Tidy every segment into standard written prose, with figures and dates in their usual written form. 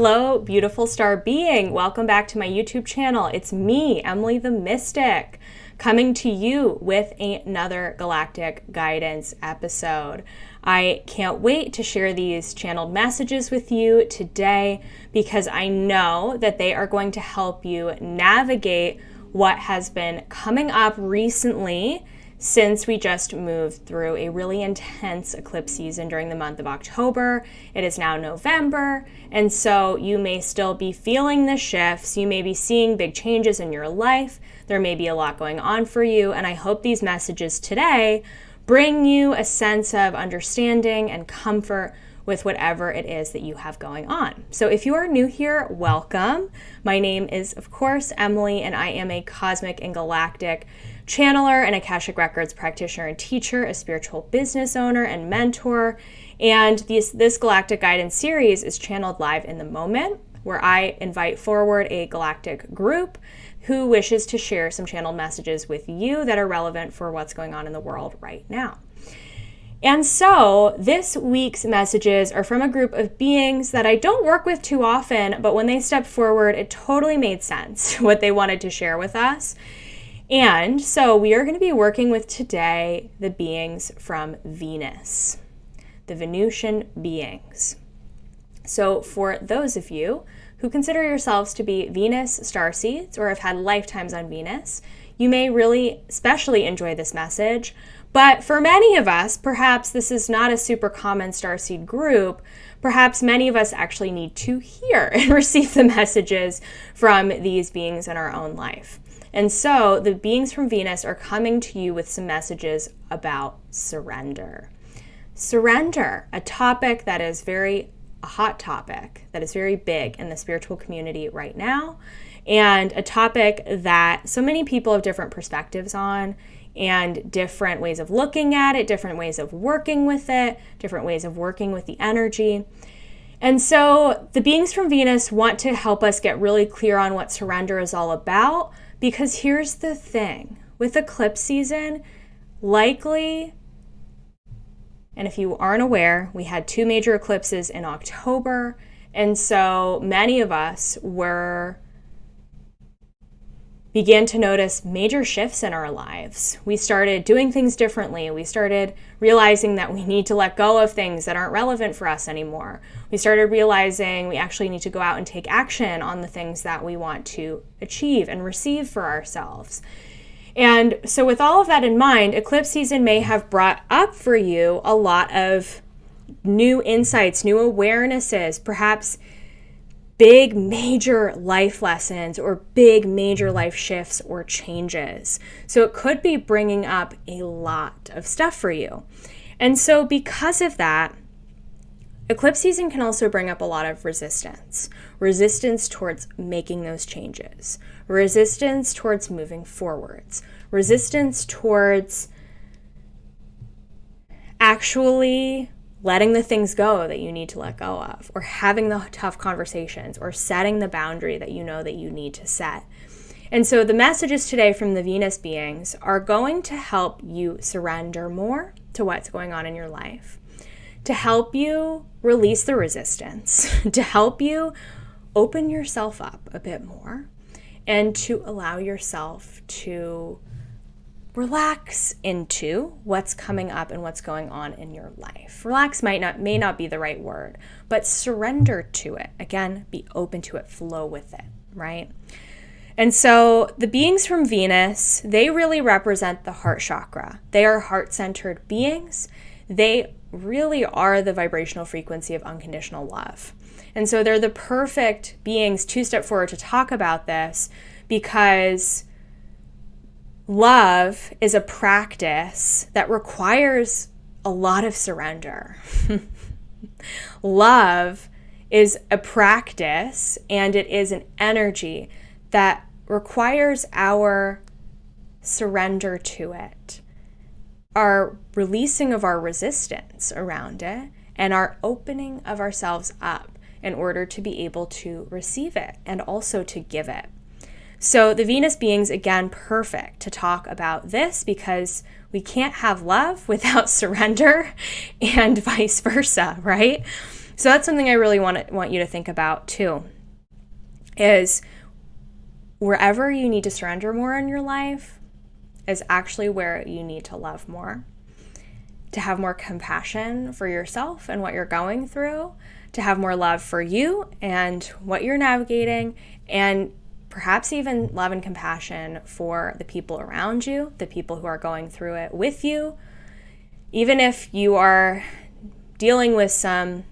Hello, beautiful star being. Welcome back to my YouTube channel. It's me, Emily the Mystic, coming to you with another Galactic guidance episode. I can't wait to share these channeled messages with you today because I know that they are going to help you navigate what has been coming up recently since we just moved through a really intense eclipse season during the month of October. It is now November, and so you may still be feeling the shifts. You may be seeing big changes in your life. There may be a lot going on for you, and I hope these messages today bring you a sense of understanding and comfort with whatever it is that you have going on. So if you are new here, welcome. My name is, of course, Emily, and I am a cosmic and galactic channeler and Akashic Records practitioner and teacher, a spiritual business owner and mentor. And this Galactic Guidance series is channeled live in the moment, where I invite forward a galactic group who wishes to share some channeled messages with you that are relevant for what's going on in the world right now. And so this week's messages are from a group of beings that I don't work with too often, but when they stepped forward, it totally made sense what they wanted to share with us. And so we are going to be working with today the beings from Venus, the Venusian beings. So for those of you who consider yourselves to be Venus Starseeds or have had lifetimes on Venus, you may really especially enjoy this message. But for many of us, perhaps this is not a super common starseed group. Perhaps many of us actually need to hear and receive the messages from these beings in our own life. And so the beings from Venus are coming to you with some messages about surrender. Surrender, a topic that is a hot topic, that is very big in the spiritual community right now, and a topic that so many people have different perspectives on, and different ways of looking at it, different ways of working with it, different ways of working with the energy. And so the beings from Venus want to help us get really clear on what surrender is all about, because here's the thing. With eclipse season, likely, and if you aren't aware, we had 2 major eclipses in October, and so many of us began to notice major shifts in our lives. We started doing things differently. We started realizing that we need to let go of things that aren't relevant for us anymore. We started realizing we actually need to go out and take action on the things that we want to achieve and receive for ourselves. And so with all of that in mind, eclipse season may have brought up for you a lot of new insights, new awarenesses, perhaps big major life lessons or big major life shifts or changes. So it could be bringing up a lot of stuff for you. And so because of that, eclipse season can also bring up a lot of resistance towards making those changes, resistance towards moving forwards, resistance towards actually letting the things go that you need to let go of, or having the tough conversations, or setting the boundary that you know that you need to set. And so the messages today from the Venus beings are going to help you surrender more to what's going on in your life, to help you release the resistance, to help you open yourself up a bit more, and to allow yourself to relax into what's coming up and what's going on in your life. Relax may not be the right word, but surrender to it. Again, be open to it, flow with it, right? And so the beings from Venus, they really represent the heart chakra. They are heart-centered beings. They really are the vibrational frequency of unconditional love. And so they're the perfect beings to step forward to talk about this, because love is a practice that requires a lot of surrender. Love is a practice, and it is an energy that requires our surrender to it, our releasing of our resistance around it, and our opening of ourselves up in order to be able to receive it and also to give it. So the Venus beings, again, perfect to talk about this, because we can't have love without surrender, and vice versa, right? So that's something I really want you to think about too, is wherever you need to surrender more in your life is actually where you need to love more, to have more compassion for yourself and what you're going through, to have more love for you and what you're navigating, and perhaps even love and compassion for the people around you, the people who are going through it with you. Even if you are dealing with some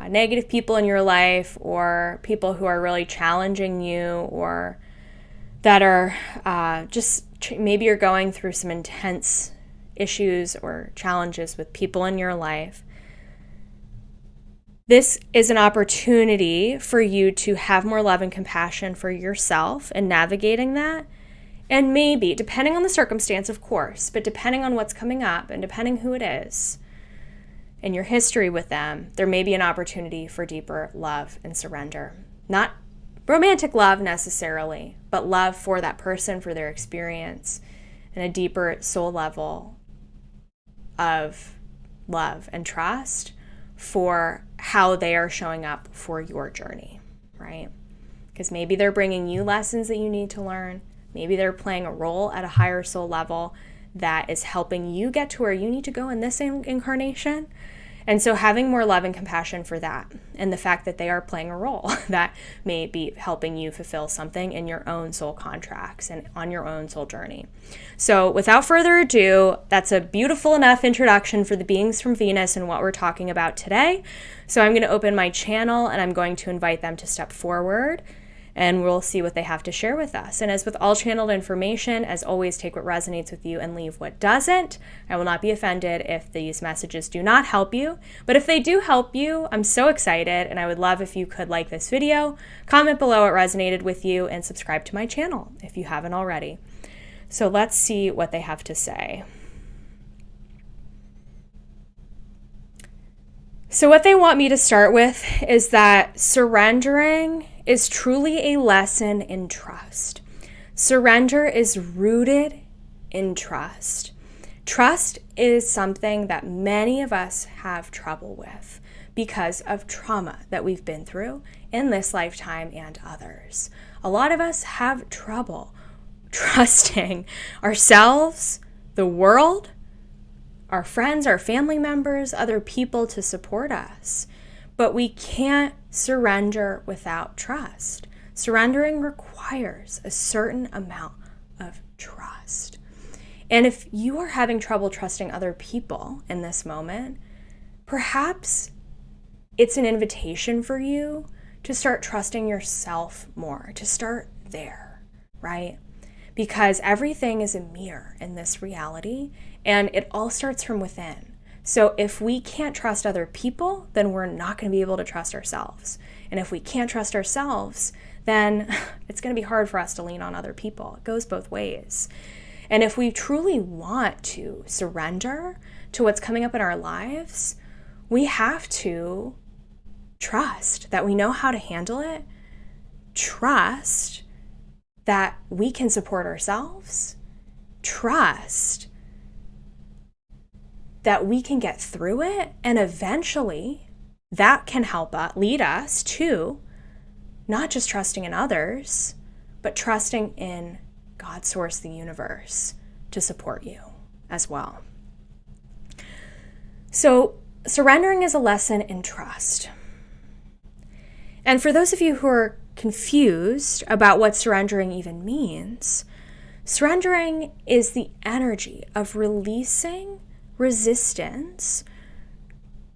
negative people in your life, or people who are really challenging you, or that are maybe you're going through some intense issues or challenges with people in your life, this is an opportunity for you to have more love and compassion for yourself in navigating that. And maybe, depending on the circumstance, of course, but depending on what's coming up and depending who it is and your history with them, there may be an opportunity for deeper love and surrender. Not romantic love necessarily, but love for that person, for their experience, and a deeper soul level of love and trust for how they are showing up for your journey, right? Because maybe they're bringing you lessons that you need to learn. Maybe they're playing a role at a higher soul level that is helping you get to where you need to go in this incarnation. And so having more love and compassion for that, and the fact that they are playing a role that may be helping you fulfill something in your own soul contracts and on your own soul journey. So without further ado, that's a beautiful enough introduction for the beings from Venus and what we're talking about today. So I'm going to open my channel and I'm going to invite them to step forward, and we'll see what they have to share with us. And as with all channeled information, as always, take what resonates with you and leave what doesn't. I will not be offended if these messages do not help you, but if they do help you, I'm so excited, and I would love if you could like this video, comment below what resonated with you, and subscribe to my channel if you haven't already. So let's see what they have to say. So what they want me to start with is that surrendering is truly a lesson in trust. Surrender is rooted in trust. Trust is something that many of us have trouble with because of trauma that we've been through in this lifetime and others. A lot of us have trouble trusting ourselves, the world, our friends, our family members, other people to support us. But we can't surrender without trust. Surrendering requires a certain amount of trust. And if you are having trouble trusting other people in this moment, perhaps it's an invitation for you to start trusting yourself more, to start there, right? Because everything is a mirror in this reality, and it all starts from within. So if we can't trust other people, then we're not going to be able to trust ourselves. And if we can't trust ourselves, then it's going to be hard for us to lean on other people. It goes both ways. And if we truly want to surrender to what's coming up in our lives, we have to trust that we know how to handle it, trust that we can support ourselves, trust that we can get through it, and eventually that can help lead us to not just trusting in others, but trusting in God, source, the universe, to support you as well. So surrendering is a lesson in trust. And for those of you who are confused about what surrendering even means, surrendering is the energy of releasing resistance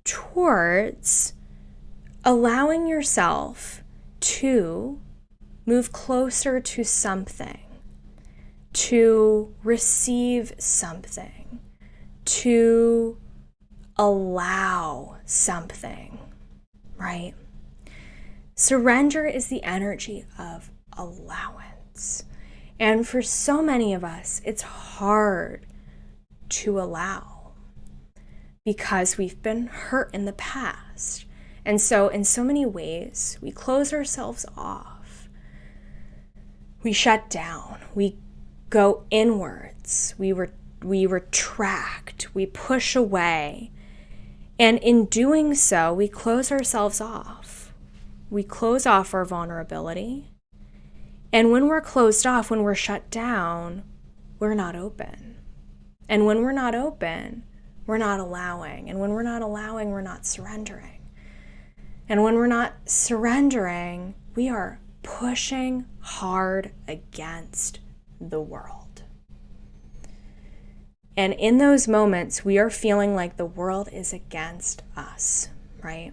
towards allowing yourself to move closer to something, to receive something, to allow something, right? Surrender is the energy of allowance. And for so many of us, it's hard to allow because we've been hurt in the past. And so in so many ways, we close ourselves off. We shut down. We go inwards. We retract. We push away. And in doing so, we close ourselves off. We close off our vulnerability. And when we're closed off, when we're shut down, we're not open. And when we're not open, we're not allowing. And when we're not allowing, we're not surrendering. And when we're not surrendering, we are pushing hard against the world. And in those moments, we are feeling like the world is against us, right?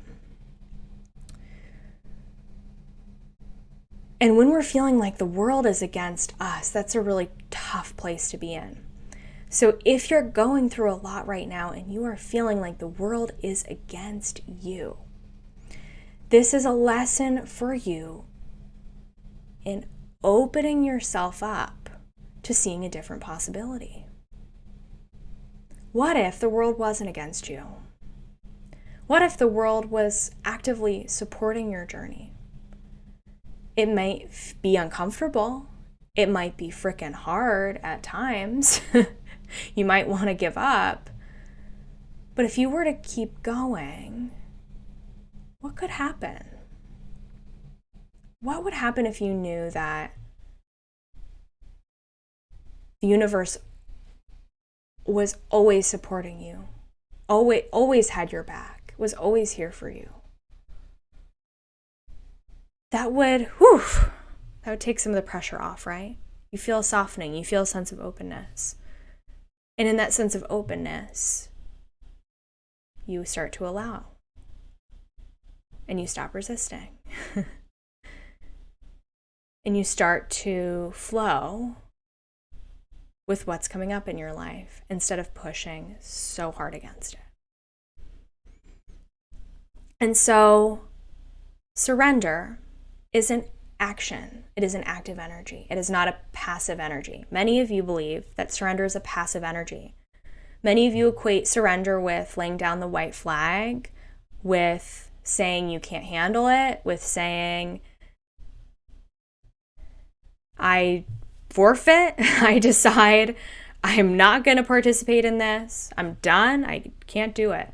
And when we're feeling like the world is against us, that's a really tough place to be in. So if you're going through a lot right now and you are feeling like the world is against you, this is a lesson for you in opening yourself up to seeing a different possibility. What if the world wasn't against you? What if the world was actively supporting your journey? It might be uncomfortable. It might be freaking hard at times. You might want to give up. But if you were to keep going, what could happen? What would happen if you knew that the universe was always supporting you, always had your back, was always here for you? That would take some of the pressure off, right? You feel a softening, you feel a sense of openness. And in that sense of openness, you start to allow. And you stop resisting. And you start to flow with what's coming up in your life instead of pushing so hard against it. And so surrender is an action. It is an active energy. It is not a passive energy. Many of you believe that surrender is a passive energy. Many of you equate surrender with laying down the white flag, with saying you can't handle it, with saying, I forfeit, I decide I'm not going to participate in this, I'm done, I can't do it.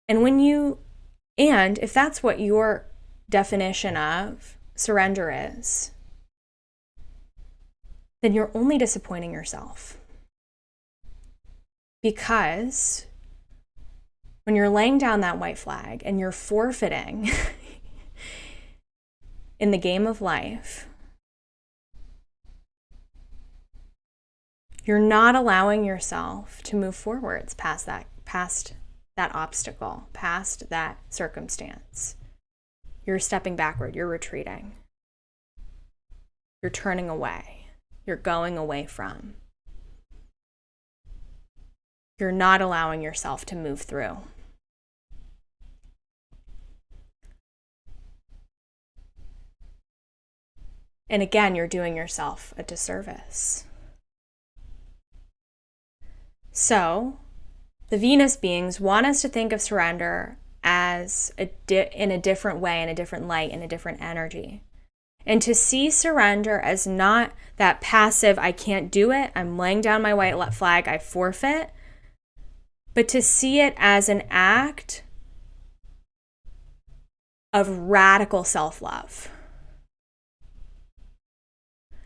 And if that's what your definition of surrender is, then you're only disappointing yourself. Because when you're laying down that white flag and you're forfeiting in the game of life, you're not allowing yourself to move forwards past that obstacle, past that circumstance. You're stepping backward, you're retreating. You're turning away. You're going away from. You're not allowing yourself to move through. And again, you're doing yourself a disservice. So, the Venus beings want us to think of surrender as in a different way, in a different light, in a different energy. And to see surrender as not that passive, I can't do it, I'm laying down my white flag, I forfeit, but to see it as an act of radical self-love.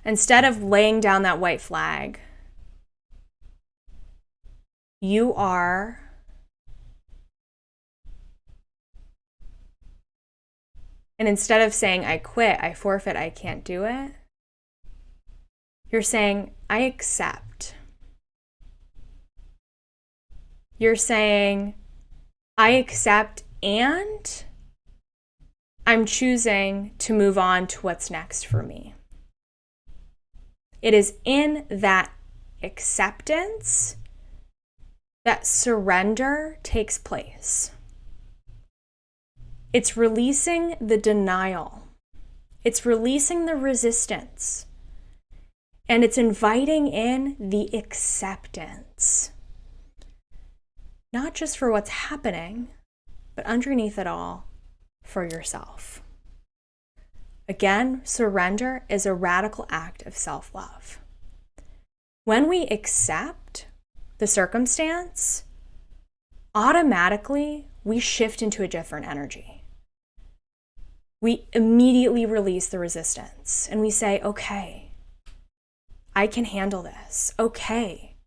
Instead of laying down that white flag, you are and instead of saying, I quit, I forfeit, I can't do it, you're saying, I accept. You're saying, I accept and I'm choosing to move on to what's next for me. It is in that acceptance that surrender takes place. It's releasing the denial. It's releasing the resistance. And it's inviting in the acceptance. Not just for what's happening, but underneath it all, for yourself. Again, surrender is a radical act of self-love. When we accept the circumstance, automatically we shift into a different energy. We immediately release the resistance and we say, okay, I can handle this. Okay.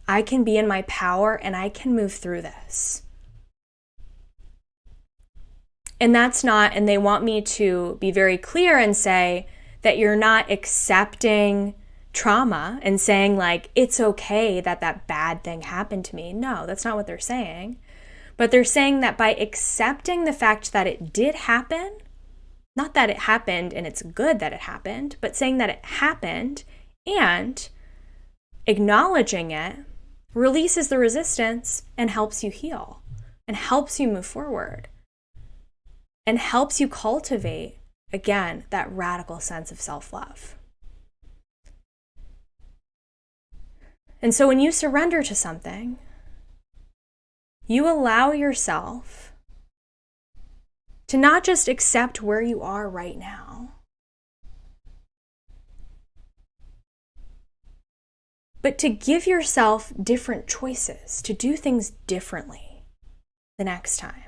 I can be in my power and I can move through this. And that's not, and they want me to be very clear and say that you're not accepting trauma and saying like, it's okay that that bad thing happened to me. No, that's not what they're saying. But they're saying that by accepting the fact that it did happen, not that it happened and it's good that it happened, but saying that it happened and acknowledging it releases the resistance and helps you heal and helps you move forward and helps you cultivate, again, that radical sense of self-love. And so when you surrender to something, you allow yourself to not just accept where you are right now, but to give yourself different choices, to do things differently the next time.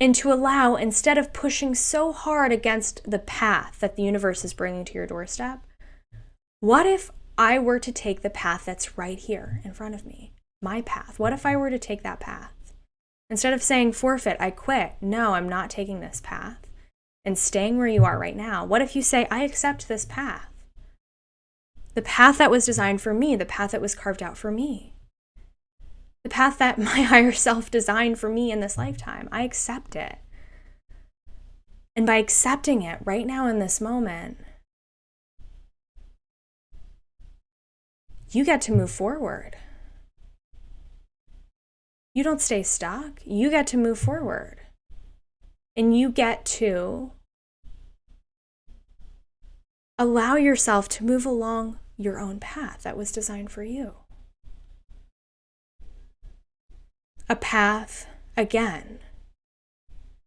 And to allow, instead of pushing so hard against the path that the universe is bringing to your doorstep, what if I were to take the path that's right here in front of me, my path? What if I were to take that path? Instead of saying forfeit, I quit, no, I'm not taking this path, and staying where you are right now, what if you say, I accept this path? The path that was designed for me, the path that was carved out for me, the path that my higher self designed for me in this lifetime, I accept it. And by accepting it right now in this moment, you get to move forward. You don't stay stuck. You get to move forward. And you get to allow yourself to move along your own path that was designed for you. A path, again,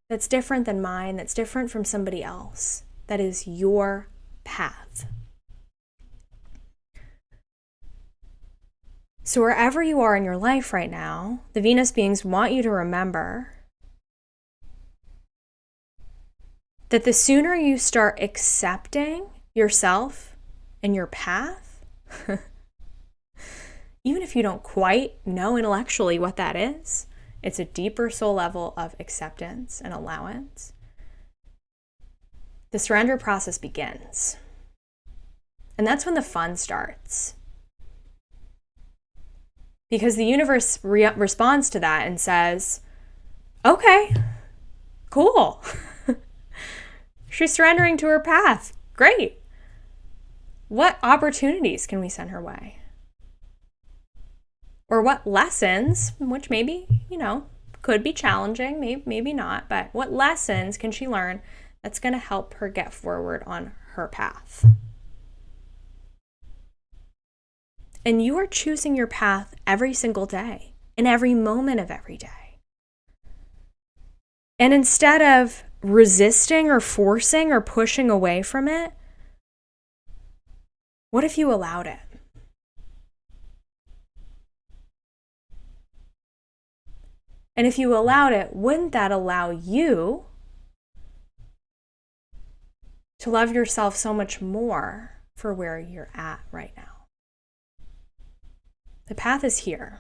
that's different than mine, that's different from somebody else, that is your path. So wherever you are in your life right now, the Venus beings want you to remember that the sooner you start accepting yourself and your path, even if you don't quite know intellectually what that is, it's a deeper soul level of acceptance and allowance. The surrender process begins. And that's when the fun starts. Because the universe responds to that and says, okay, cool. She's surrendering to her path. Great. What opportunities can we send her way? Or what lessons, which maybe, could be challenging, maybe not, but what lessons can she learn that's going to help her get forward on her path? And you are choosing your path every single day, in every moment of every day. And instead of resisting or forcing or pushing away from it, what if you allowed it? And if you allowed it, wouldn't that allow you to love yourself so much more for where you're at right now? The path is here.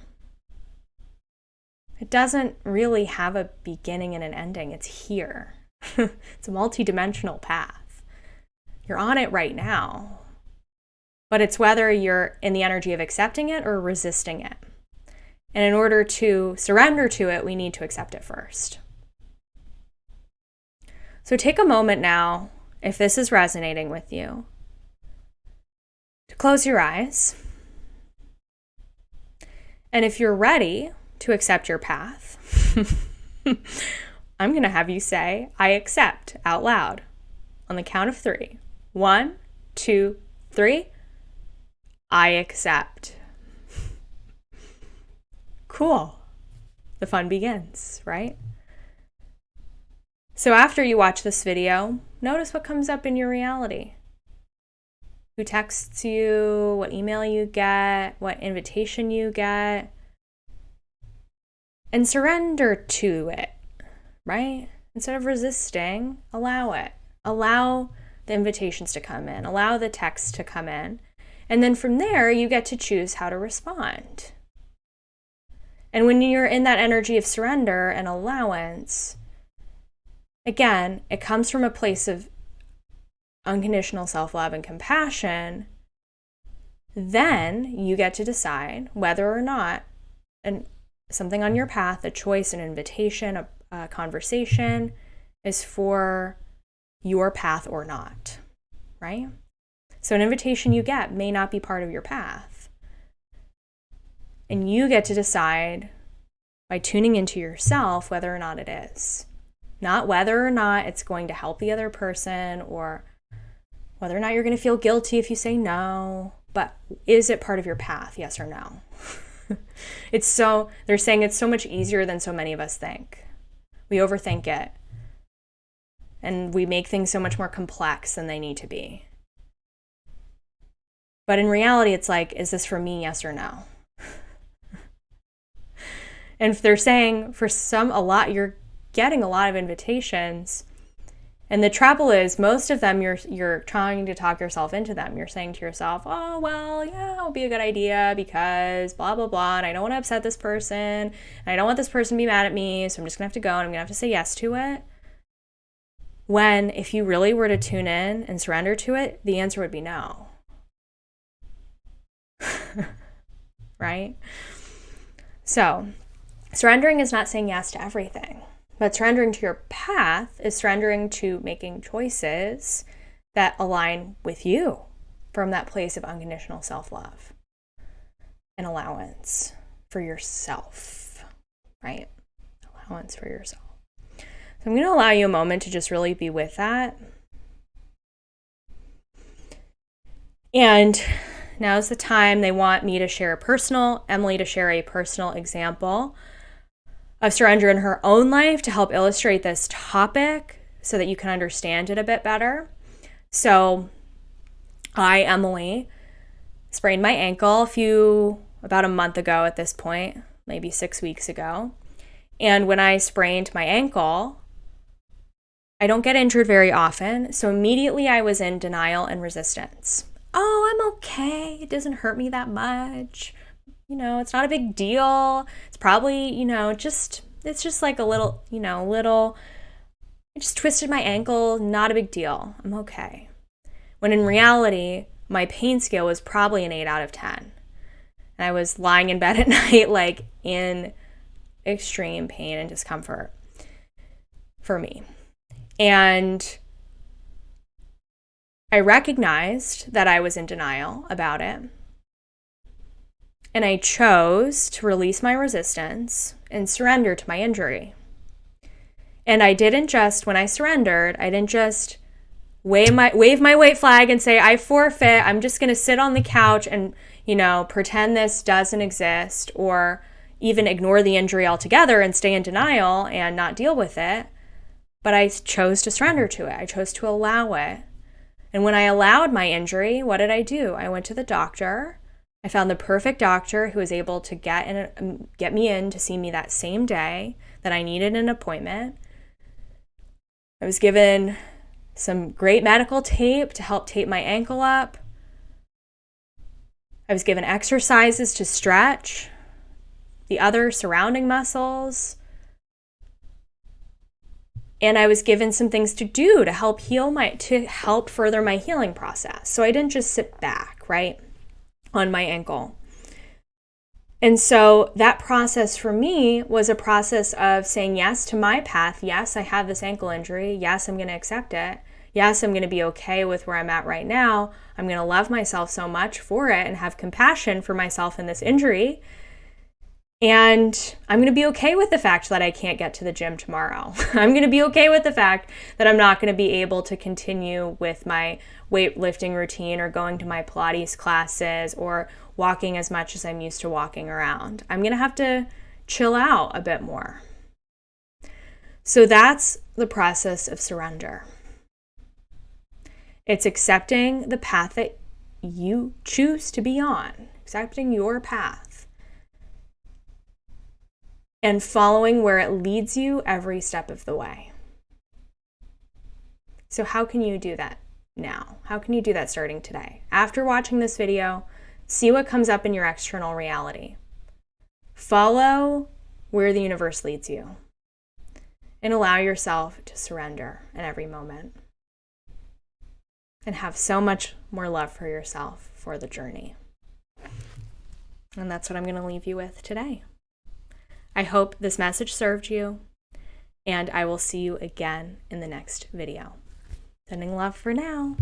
It doesn't really have a beginning and an ending. It's here. It's a multi-dimensional path. You're on it right now. But it's whether you're in the energy of accepting it or resisting it. And in order to surrender to it, we need to accept it first. So take a moment now, if this is resonating with you, to close your eyes. And if you're ready to accept your path, I'm going to have you say, I accept out loud on the count of 3. 1, 2, 3. I accept. Cool. The fun begins, right? So after you watch this video, notice what comes up in your reality. who texts you, what email you get, what invitation you get, and surrender to it, right? Instead of resisting, allow it. Allow the invitations to come in, allow the texts to come in. And then from there, you get to choose how to respond. And when you're in that energy of surrender and allowance, again, it comes from a place of unconditional self-love and compassion. Then you get to decide whether or not something on your path, a choice, an invitation, a conversation is for your path or not, right? So an invitation you get may not be part of your path. And you get to decide by tuning into yourself whether or not it is. Not whether or not it's going to help the other person or whether or not you're going to feel guilty if you say no, but is it part of your path, yes or no? They're saying it's so much easier than so many of us think. We overthink it. And we make things so much more complex than they need to be. But in reality, it's like, is this for me, yes or no? And if they're saying for you're getting a lot of invitations. And the trouble is, most of them, you're trying to talk yourself into them. You're saying to yourself, oh, well, yeah, it'll be a good idea because blah, blah, blah. And I don't want to upset this person. And I don't want this person to be mad at me. So I'm just going to have to go and I'm going to have to say yes to it. When if you really were to tune in and surrender to it, the answer would be no. Right? So surrendering is not saying yes to everything. But surrendering to your path is surrendering to making choices that align with you from that place of unconditional self-love and allowance for yourself, right? Allowance for yourself. So I'm going to allow you a moment to just really be with that. And now's the time they want me to share Emily to share a personal example of surrender in her own life to help illustrate this topic so that you can understand it a bit better. So I, Emily, sprained my ankle about a month ago at this point, maybe 6 weeks ago. And when I sprained my ankle, I don't get injured very often. So immediately I was in denial and resistance. Oh, I'm okay. It doesn't hurt me that much. It's not a big deal. It's probably, it's just like a little, I just twisted my ankle. Not a big deal. I'm okay. When in reality, my pain scale was probably an 8 out of 10. And I was lying in bed at night, like in extreme pain and discomfort for me. And I recognized that I was in denial about it. And I chose to release my resistance and surrender to my injury. And I didn't just, when I surrendered, I didn't just wave my white flag and say, I forfeit, I'm just going to sit on the couch and, pretend this doesn't exist, or even ignore the injury altogether and stay in denial and not deal with it. But I chose to surrender to it. I chose to allow it. And when I allowed my injury, what did I do? I went to the doctor. I found the perfect doctor who was able to get me in to see me that same day that I needed an appointment. I was given some great medical tape to help tape my ankle up. I was given exercises to stretch the other surrounding muscles. And I was given some things to do to help help further my healing process. So I didn't just sit back, right, on my ankle. And so that process for me was a process of saying yes to my path. Yes, I have this ankle injury. Yes, I'm going to accept it. Yes, I'm going to be okay with where I'm at right now. I'm going to love myself so much for it and have compassion for myself in this injury. And I'm going to be okay with the fact that I can't get to the gym tomorrow. I'm going to be okay with the fact that I'm not going to be able to continue with my weightlifting routine or going to my Pilates classes or walking as much as I'm used to walking around. I'm going to have to chill out a bit more. So that's the process of surrender. It's accepting the path that you choose to be on, accepting your path, and following where it leads you every step of the way. So how can you do that now? How can you do that starting today? After watching this video, see what comes up in your external reality. Follow where the universe leads you and allow yourself to surrender in every moment and have so much more love for yourself for the journey. And that's what I'm going to leave you with today. I hope this message served you, and I will see you again in the next video. Sending love for now.